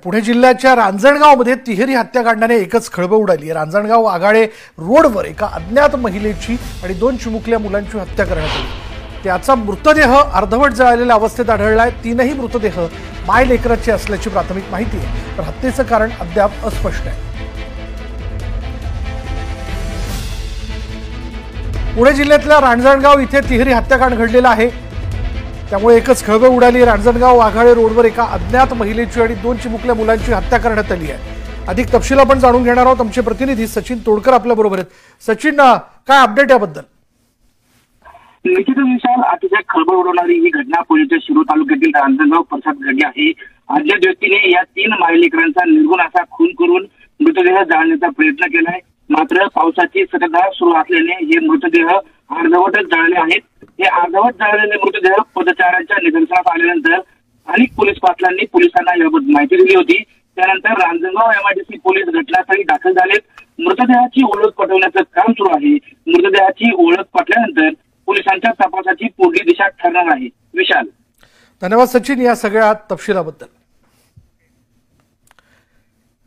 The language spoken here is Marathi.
पुणे जिल्ह्याच्या रांजणगावमध्ये तिहेरी हत्याकांडाने एकच खळबळ उडाली। रांजणगाव आगाळे रोडवर एका अज्ञात महिलेची आणि 2 चिमुकल्या मुलांची हत्या करण्यात आली। त्याचा मृतदेह अर्धवट जळालेल्या अवस्थेत आढळलाय। तीनही मृतदेह माय लेकराचे असल्याची प्राथमिक माहिती आहे, तर हत्येचं कारण अद्याप अस्पष्ट आहे। पुणे जिल्ह्यातल्या रांजणगाव इथे तिहेरी हत्याकांड घडलेला आहे, त्यामुळे एकच खळबळ उडाली। रांजणगाव आगाळे रोडवर एका अज्ञात महिलेची आणि 2 चिमुकल्या मुलांची हत्या करण्यात आली आहे। अधिक तपशील आपण जाणून घेणार आहोत। आमचे प्रतिनिधी सचिन तोडकर आपल्या बरोबर आहेत। सचिन, काय अपडेट याबद्दल? निश्चितच विशाल, अतिशय खळबळ उडवणारी ही घटना पुण्याच्या शिरूर तालुक्यातील रांजणगाव परिसरात घडली आहे। अज्ञात व्यक्तीने या 3 मायलेकरांचा निर्गुण असा खून करून मृतदेह जाळण्याचा प्रयत्न केलाय। मात्र पावसाची संततधार सुरू असल्याने हे मृतदेह अर्धवटच जळाले आहेत। हे अर्धवट जळालेले मृतदेह पदचाऱ्यांच्या निदर्शनास आल्यानंतर स्थानिक पोलीस पाटलांनी पोलिसांना याबाबत माहिती दिली होती। त्यानंतर रांजणगाव एमआयडीसी पोलीस घटनास्थळी दाखल झालेत। मृतदेहाची ओळख पटवण्याचं काम सुरू आहे। मृतदेहाची ओळख पटल्यानंतर पोलिसांच्या तपासाची पुढील दिशा ठरणार आहे। विशाल, धन्यवाद सचिन या सगळ्या तपशिलाबद्दल।